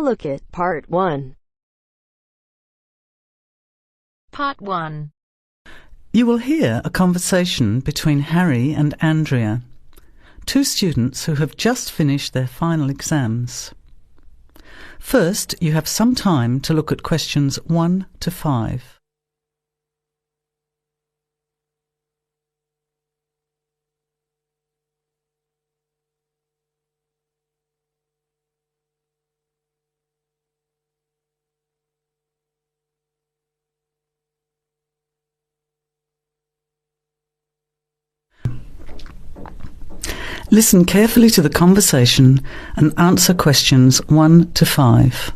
look at Part 1. Part 1. You will hear a conversation between Harry and Andrea, two students who have just finished their final exams. First, you have some time to look at questions 1 to 5. Listen carefully to the conversation and answer questions 1 to 5.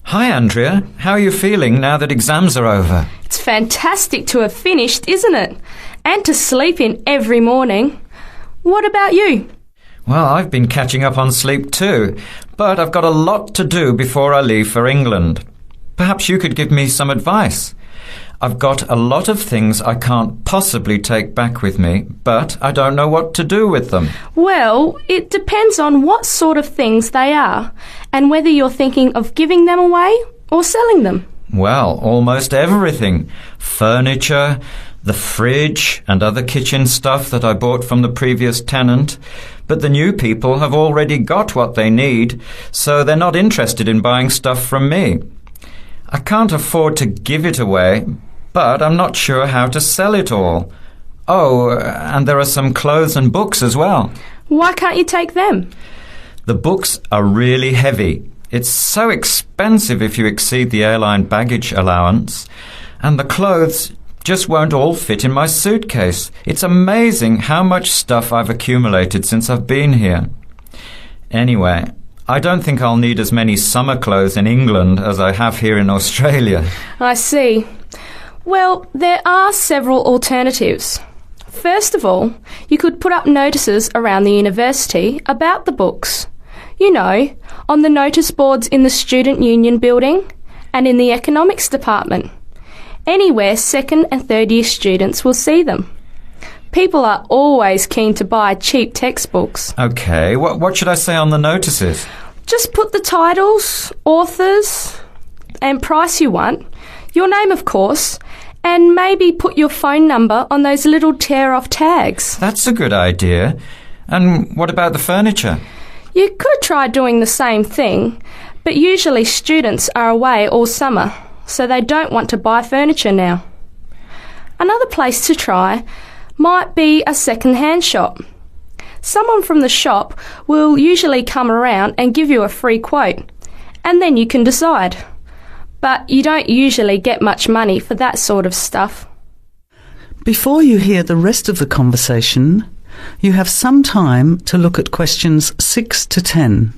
Hi Andrea, how are you feeling now that exams are over? It's fantastic to have finished, isn't it? And to sleep in every morning. What about you? Well, I've been catching up on sleep too, but I've got a lot to do before I leave for England. Perhaps you could give me some advice. I've got a lot of things I can't possibly take back with me, but I don't know what to do with them. Well, it depends on what sort of things they are and whether you're thinking of giving them away or selling them. Well, almost everything. Furniture, the fridge and other kitchen stuff that I bought from the previous tenant. But the new people have already got what they need, so they're not interested in buying stuff from me. I can't afford to give it away, but I'm not sure how to sell it all. Oh, and there are some clothes and books as well. Why can't you take them? The books are really heavy. It's so expensive if you exceed the airline baggage allowance. And the clothes just won't all fit in my suitcase. It's amazing how much stuff I've accumulated since I've been here. Anyway, I don't think I'll need as many summer clothes in England as I have here in Australia. I see. Well, there are several alternatives. First of all, you could put up notices around the university about the books. You know, on the notice boards in the Student Union building and in the economics department. Anywhere second and third year students will see them. People are always keen to buy cheap textbooks. OK, what should I say on the notices? Just put the titles, authors and price you want, your name of course, and maybe put your phone number on those little tear-off tags. That's a good idea. And what about the furniture? You could try doing the same thing, but usually students are away all summer, so they don't want to buy furniture now. Another place to try might be a second-hand shop. Someone from the shop will usually come around and give you a free quote, and then you can decide. But you don't usually get much money for that sort of stuff. Before you hear the rest of the conversation, you have some time to look at questions 6 to 10.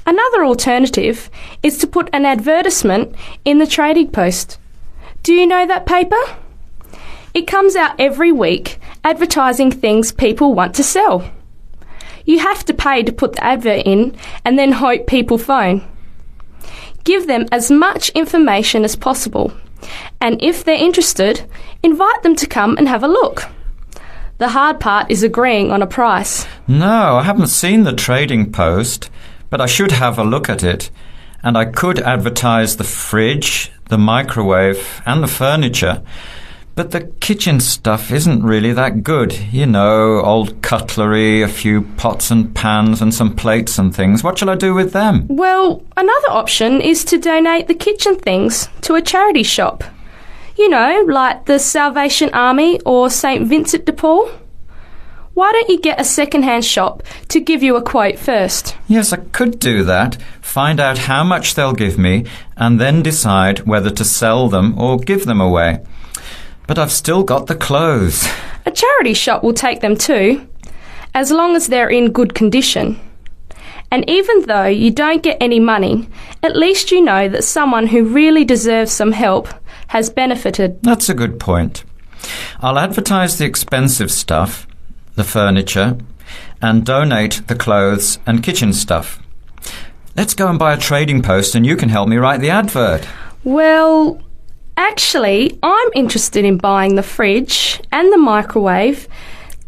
Another alternative is to put an advertisement in the Trading Post. Do you know that paper? It comes out every week advertising things people want to sell. You have to pay to put the advert in and then hope people phone. Give them as much information as possible, and if they're interested, invite them to come and have a look. The hard part is agreeing on a price. No, I haven't seen the Trading Post. But I should have a look at it, and I could advertise the fridge, the microwave and the furniture. But the kitchen stuff isn't really that good. You know, old cutlery, a few pots and pans and some plates and things. What shall I do with them? Well, another option is to donate the kitchen things to a charity shop. You know, like the Salvation Army or St. Vincent de Paul. Why don't you get a second-hand shop to give you a quote first? Yes, I could do that. Find out how much they'll give me and then decide whether to sell them or give them away. But I've still got the clothes. A charity shop will take them too, as long as they're in good condition. And even though you don't get any money, at least you know that someone who really deserves some help has benefited. That's a good point. I'll advertise the expensive stuff. the furniture, and donate the clothes and kitchen stuff. Let's go and buy a trading post and you can help me write the advert. Well, actually, I'm interested in buying the fridge and the microwave,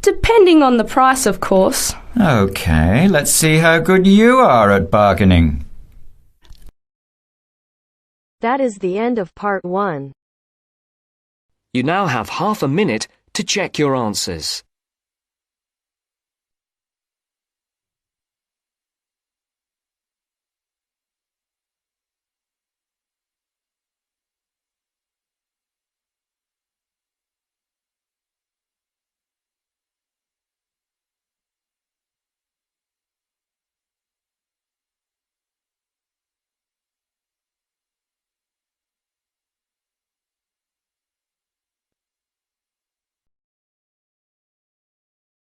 depending on the price, of course. OK, let's see how good you are at bargaining. That is the end of part 1. You now have half a minute to check your answers.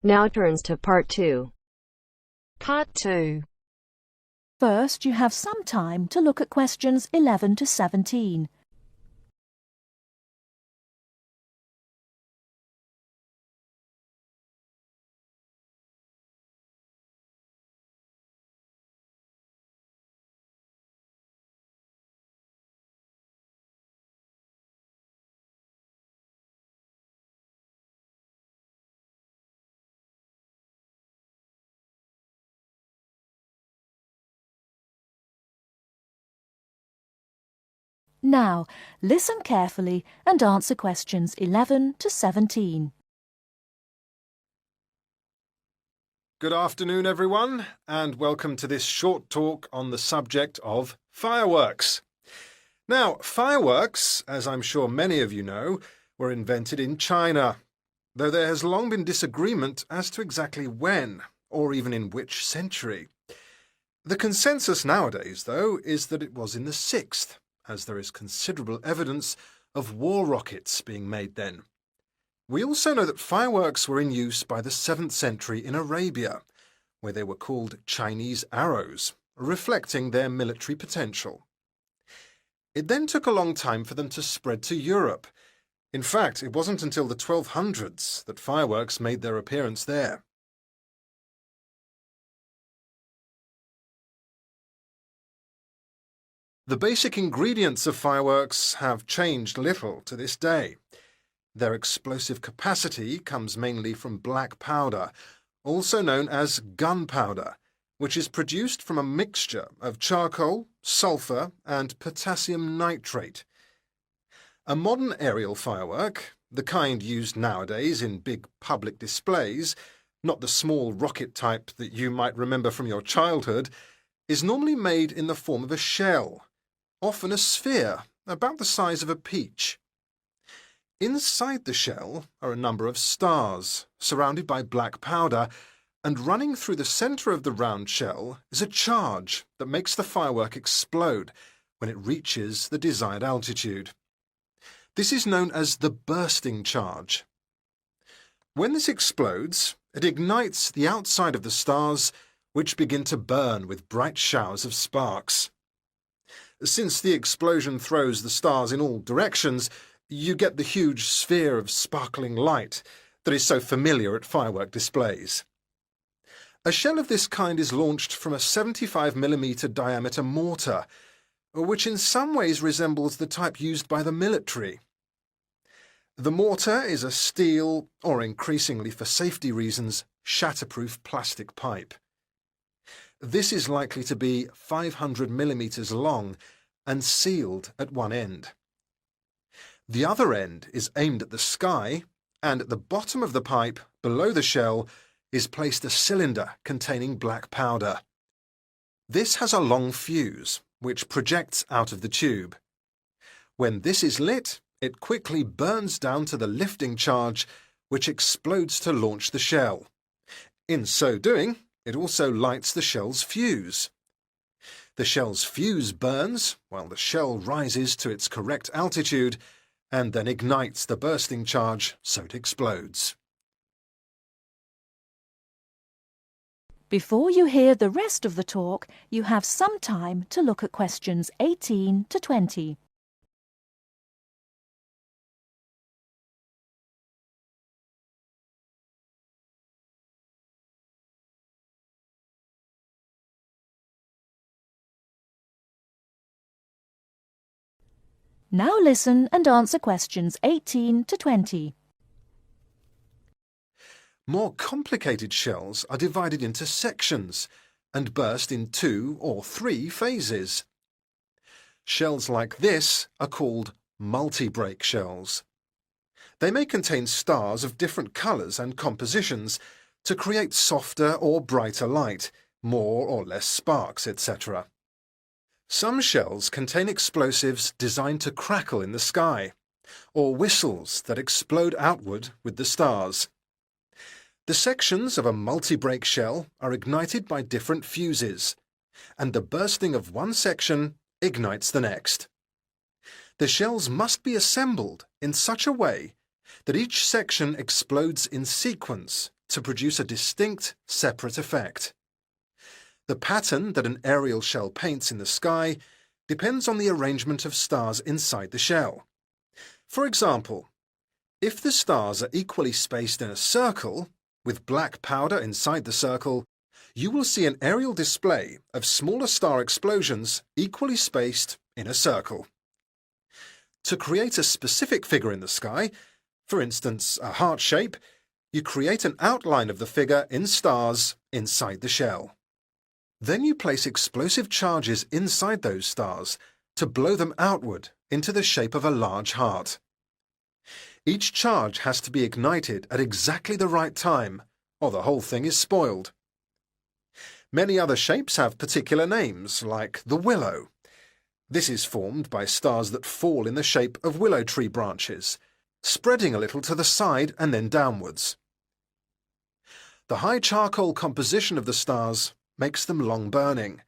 Now turns to part 2. Part 2. First, you have some time to look at questions 11 to 17. Now, listen carefully and answer questions 11 to 17. Good afternoon, everyone, and welcome to this short talk on the subject of fireworks. Now, fireworks, as I'm sure many of you know, were invented in China, though there has long been disagreement as to exactly when, or even in which century. The consensus nowadays, though, is that it was in the 6th, as there is considerable evidence of war rockets being made then. We also know that fireworks were in use by the 7th century in Arabia, where they were called Chinese arrows, reflecting their military potential. It then took a long time for them to spread to Europe. In fact, it wasn't until the 1200s that fireworks made their appearance there. The basic ingredients of fireworks have changed little to this day. Their explosive capacity comes mainly from black powder, also known as gunpowder, which is produced from a mixture of charcoal, sulphur, and potassium nitrate. A modern aerial firework, the kind used nowadays in big public displays, not the small rocket type that you might remember from your childhood, is normally made in the form of a shell, often a sphere about the size of a peach. Inside the shell are a number of stars, surrounded by black powder, and running through the centre of the round shell is a charge that makes the firework explode when it reaches the desired altitude. This is known as the bursting charge. When this explodes, it ignites the outside of the stars, which begin to burn with bright showers of sparks. Since the explosion throws the stars in all directions, you get the huge sphere of sparkling light that is so familiar at firework displays. A shell of this kind is launched from a 75mm diameter mortar, which in some ways resembles the type used by the military. The mortar is a steel, or increasingly for safety reasons, shatterproof plastic pipe. This is likely to be 500mm long and sealed at one end. The other end is aimed at the sky, and at the bottom of the pipe, below the shell, is placed a cylinder containing black powder. This has a long fuse, which projects out of the tube. When this is lit, it quickly burns down to the lifting charge, which explodes to launch the shell. In so doing, it also lights the shell's fuse. The shell's fuse burns while the shell rises to its correct altitude and then ignites the bursting charge so it explodes. Before you hear the rest of the talk, you have some time to look at questions 18 to 20. Now listen and answer questions 18 to 20. More complicated shells are divided into sections and burst in 2 or 3 phases. Shells like this are called multi-break shells. They may contain stars of different colours and compositions to create softer or brighter light, more or less sparks, etc. Some shells contain explosives designed to crackle in the sky, or whistles that explode outward with the stars. The sections of a multi-break shell are ignited by different fuses, and the bursting of one section ignites the next. The shells must be assembled in such a way that each section explodes in sequence to produce a distinct, separate effect. The pattern that an aerial shell paints in the sky depends on the arrangement of stars inside the shell. For example, if the stars are equally spaced in a circle, with black powder inside the circle, you will see an aerial display of smaller star explosions equally spaced in a circle. To create a specific figure in the sky, for instance a heart shape, you create an outline of the figure in stars inside the shell. Then you place explosive charges inside those stars to blow them outward into the shape of a large heart. Each charge has to be ignited at exactly the right time, or the whole thing is spoiled. Many other shapes have particular names, like the willow. This is formed by stars that fall in the shape of willow tree branches, spreading a little to the side and then downwards. The high charcoal composition of the stars makes them long-burning,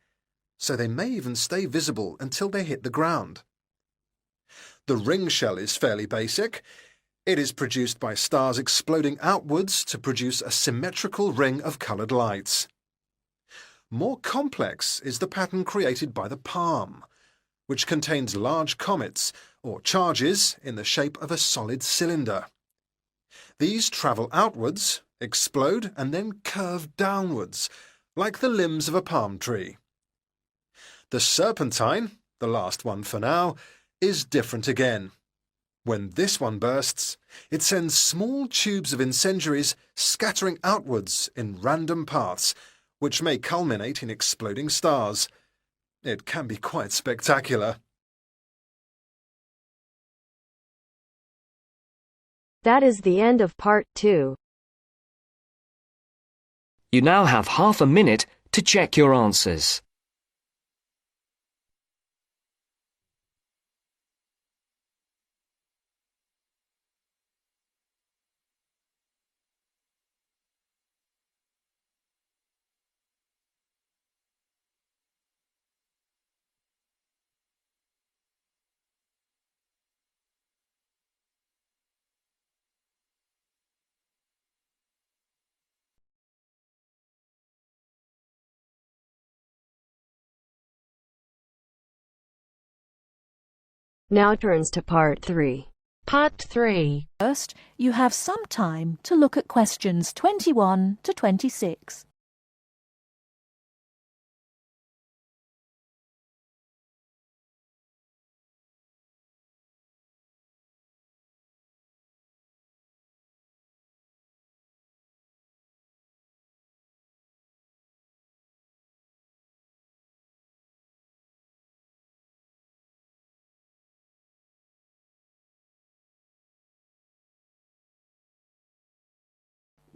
so they may even stay visible until they hit the ground. The ring shell is fairly basic. It is produced by stars exploding outwards to produce a symmetrical ring of coloured lights. More complex is the pattern created by the palm, which contains large comets or charges in the shape of a solid cylinder. These travel outwards, explode and then curve downwards, like the limbs of a palm tree. The serpentine, the last one for now, is different again. When this one bursts, it sends small tubes of incendiaries scattering outwards in random paths, which may culminate in exploding stars. It can be quite spectacular. That is the end of part 2. You now have half a minute to check your answers. Now turns to part 3. Part 3. First, you have some time to look at questions 21 to 26.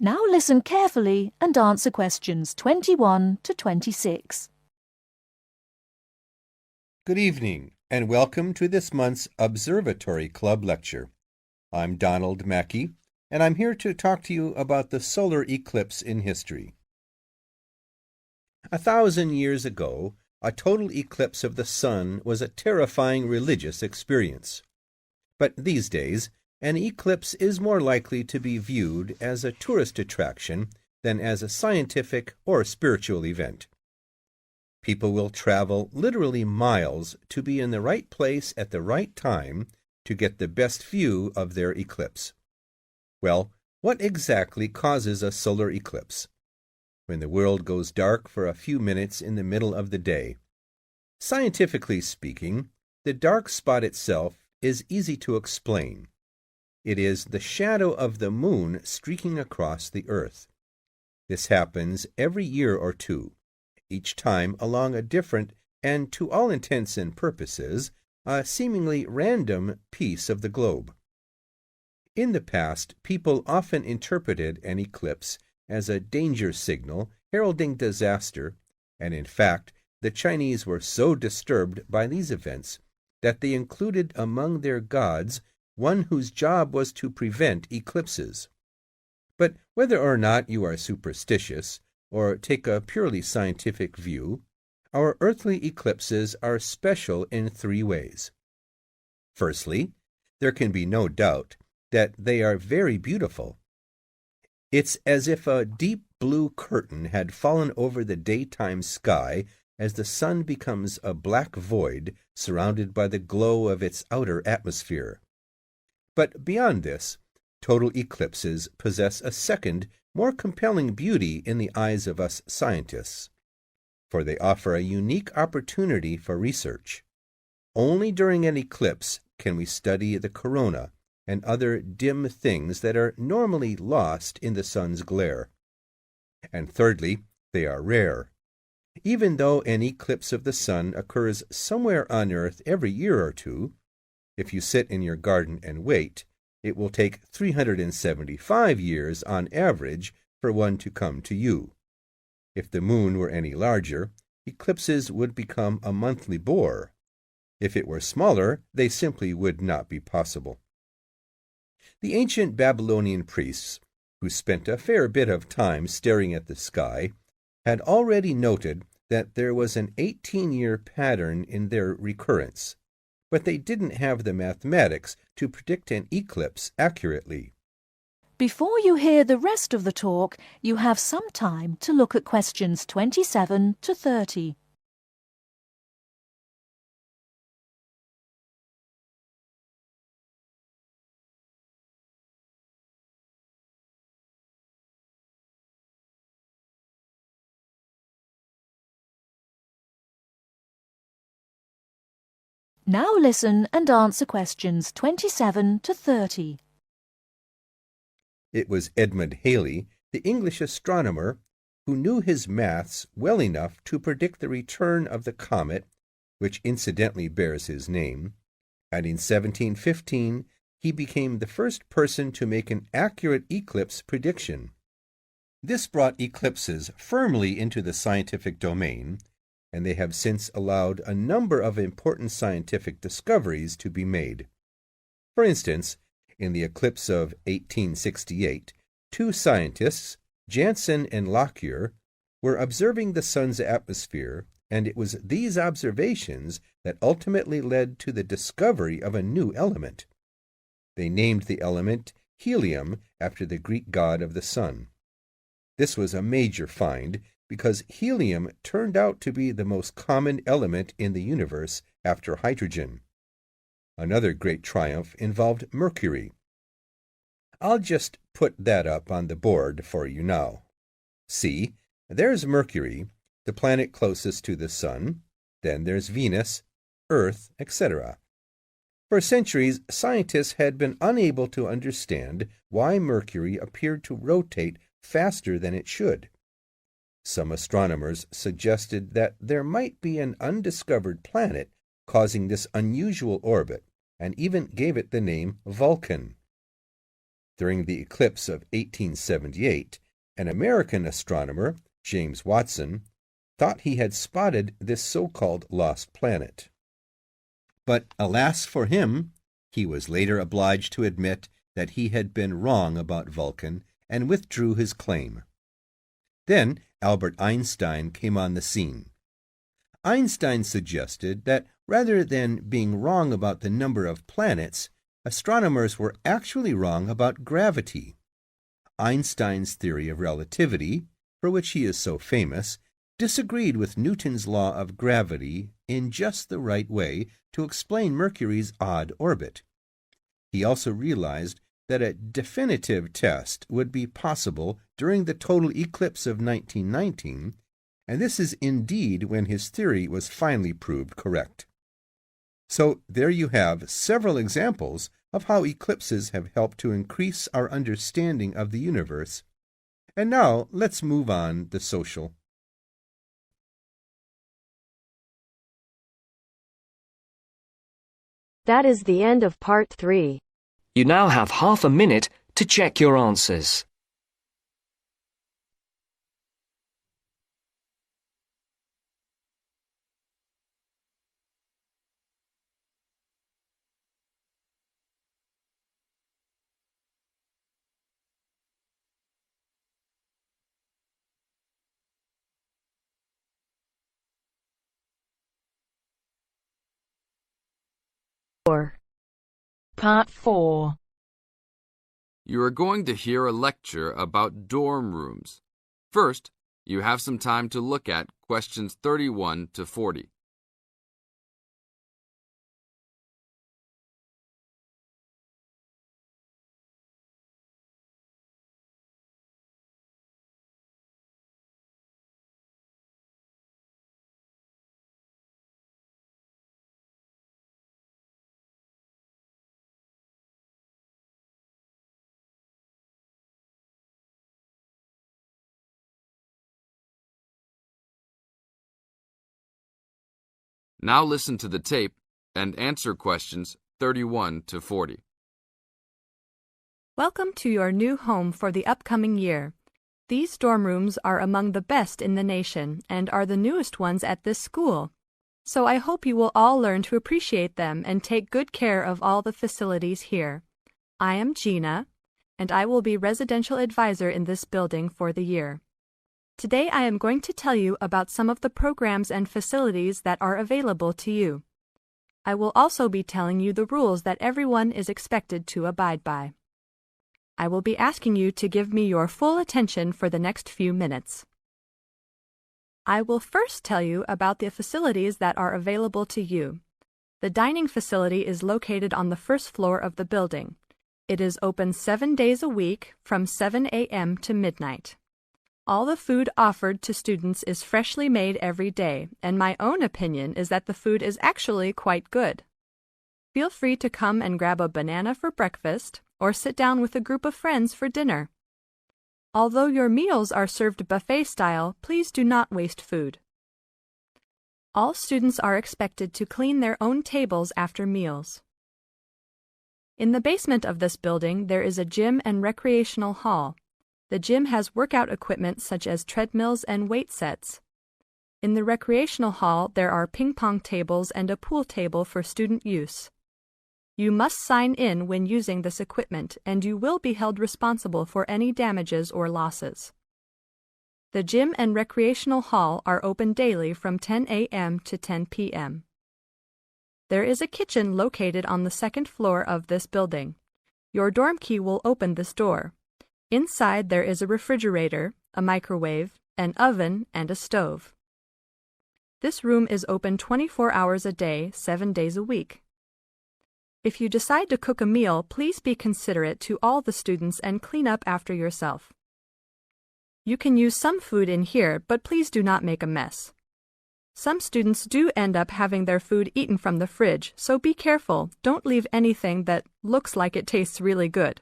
Now listen carefully and answer questions 21 to 26. Good evening, and welcome to this month's Observatory Club lecture. I'm Donald Mackey, and I'm here to talk to you about the solar eclipse in history. 1,000 years ago, a total eclipse of the sun was a terrifying religious experience. But these days, an eclipse is more likely to be viewed as a tourist attraction than as a scientific or spiritual event. People will travel literally miles to be in the right place at the right time to get the best view of their eclipse. Well, what exactly causes a solar eclipse? When the world goes dark for a few minutes in the middle of the day. Scientifically speaking, the dark spot itself is easy to explain. It is the shadow of the moon streaking across the earth. This happens every year or two, each time along a different and, to all intents and purposes, a seemingly random piece of the globe. In the past, people often interpreted an eclipse as a danger signal heralding disaster, and in fact, the Chinese were so disturbed by these events that they included among their gods one whose job was to prevent eclipses. But whether or not you are superstitious, or take a purely scientific view, our earthly eclipses are special in three ways. Firstly, there can be no doubt that they are very beautiful. It's as if a deep blue curtain had fallen over the daytime sky as the sun becomes a black void surrounded by the glow of its outer atmosphere. But beyond this, total eclipses possess a second, more compelling beauty in the eyes of us scientists, for they offer a unique opportunity for research. Only during an eclipse can we study the corona and other dim things that are normally lost in the sun's glare. And thirdly, they are rare. Even though an eclipse of the sun occurs somewhere on Earth every year or two, if you sit in your garden and wait, it will take 375 years on average for one to come to you. If the moon were any larger, eclipses would become a monthly bore. If it were smaller, they simply would not be possible. The ancient Babylonian priests, who spent a fair bit of time staring at the sky, had already noted that there was an 18-year pattern in their recurrence, but they didn't have the mathematics to predict an eclipse accurately. Before you hear the rest of the talk, you have some time to look at questions 27 to 30. Now listen and answer questions 27 to 30. It was Edmund Halley, the English astronomer, who knew his maths well enough to predict the return of the comet, which incidentally bears his name, and in 1715 he became the first person to make an accurate eclipse prediction. This brought eclipses firmly into the scientific domain, and they have since allowed a number of important scientific discoveries to be made. For instance, in the eclipse of 1868, two scientists, Janssen and Lockyer, were observing the sun's atmosphere, and it was these observations that ultimately led to the discovery of a new element. They named the element helium after the Greek god of the sun. This was a major find because helium turned out to be the most common element in the universe after hydrogen. Another great triumph involved mercury. I'll just put that up on the board for you now. See, there's Mercury, the planet closest to the sun. Then there's Venus, Earth, etc. For centuries, scientists had been unable to understand why Mercury appeared to rotate faster than it should. Some astronomers suggested that there might be an undiscovered planet causing this unusual orbit, and even gave it the name Vulcan. During the eclipse of 1878, an American astronomer, James Watson, thought he had spotted this so-called lost planet. But alas for him, he was later obliged to admit that he had been wrong about Vulcan and withdrew his claim. Then Albert Einstein came on the scene. Einstein suggested that rather than being wrong about the number of planets, astronomers were actually wrong about gravity. Einstein's theory of relativity, for which he is so famous, disagreed with Newton's law of gravity in just the right way to explain Mercury's odd orbit. He also realized that a definitive test would be possible during the total eclipse of 1919, and this is indeed when his theory was finally proved correct. So there you have several examples of how eclipses have helped to increase our understanding of the universe. And now let's move on to social. That is the end of part 3. You now have half a minute to check your answers. Part 4. You are going to hear a lecture about dorm rooms. First, you have some time to look at questions 31 to 40. Now listen to the tape and answer questions 31 to 40. Welcome to your new home for the upcoming year. These dorm rooms are among the best in the nation and are the newest ones at this school. So I hope you will all learn to appreciate them and take good care of all the facilities here. I am Gina, and I will be residential advisor in this building for the year. Today I am going to tell you about some of the programs and facilities that are available to you. I will also be telling you the rules that everyone is expected to abide by. I will be asking you to give me your full attention for the next few minutes. I will first tell you about the facilities that are available to you. The dining facility is located on the first floor of the building. It is open 7 days a week from 7 a.m. to midnight. All the food offered to students is freshly made every day, and my own opinion is that the food is actually quite good. Feel free to come and grab a banana for breakfast or sit down with a group of friends for dinner. Although your meals are served buffet style, please do not waste food. All students are expected to clean their own tables after meals. In the basement of this building, there is a gym and recreational hall. The gym has workout equipment such as treadmills and weight sets. In the recreational hall, there are ping pong tables and a pool table for student use. You must sign in when using this equipment, and you will be held responsible for any damages or losses. The gym and recreational hall are open daily from 10 a.m. to 10 p.m. There is a kitchen located on the second floor of this building. Your dorm key will open this door. Inside there is a refrigerator, a microwave, an oven, and a stove. This room is open 24 hours a day, 7 days a week. If you decide to cook a meal, please be considerate to all the students and clean up after yourself. You can use some food in here, but please do not make a mess. Some students do end up having their food eaten from the fridge, so be careful. Don't leave anything that looks like it tastes really good.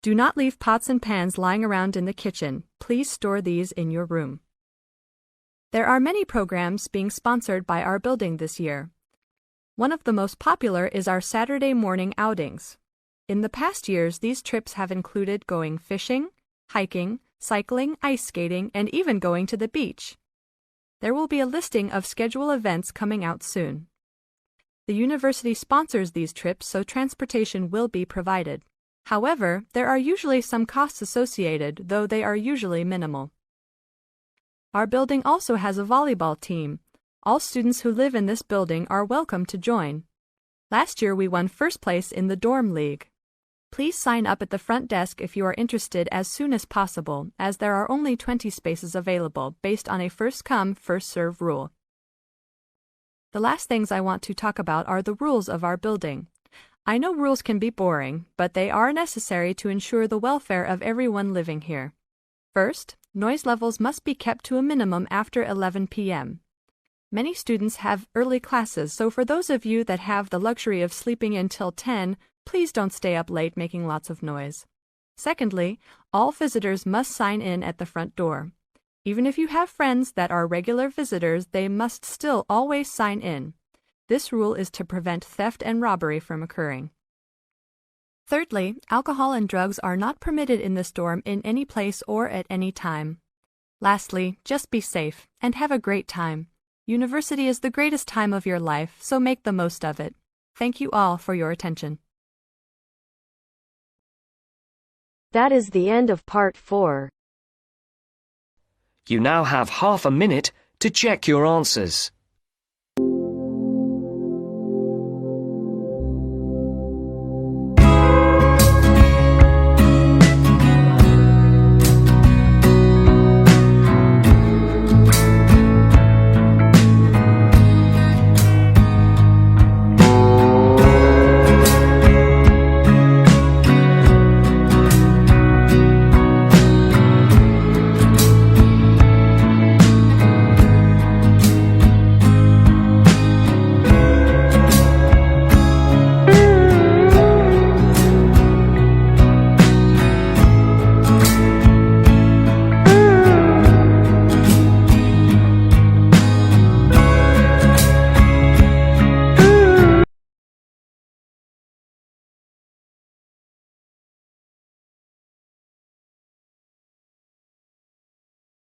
Do not leave pots and pans lying around in the kitchen. Please store these in your room. There are many programs being sponsored by our building this year. One of the most popular is our Saturday morning outings. In the past years, these trips have included going fishing, hiking, cycling, ice skating, and even going to the beach. There will be a listing of scheduled events coming out soon. The university sponsors these trips, so transportation will be provided. However, there are usually some costs associated, though they are usually minimal. Our building also has a volleyball team. All students who live in this building are welcome to join. Last year we won first place in the dorm league. Please sign up at the front desk if you are interested as soon as possible, as there are only 20 spaces available based on a first-come, first-served rule. The last things I want to talk about are the rules of our building. I know rules can be boring, but they are necessary to ensure the welfare of everyone living here. First, noise levels must be kept to a minimum after 11 p.m. Many students have early classes, so for those of you that have the luxury of sleeping until 10, please don't stay up late making lots of noise. Secondly, all visitors must sign in at the front door. Even if you have friends that are regular visitors, they must still always sign in. This rule is to prevent theft and robbery from occurring. Thirdly, alcohol and drugs are not permitted in this dorm in any place or at any time. Lastly, just be safe and have a great time. University is the greatest time of your life, so make the most of it. Thank you all for your attention. That is the end of part 4. You now have half a minute to check your answers.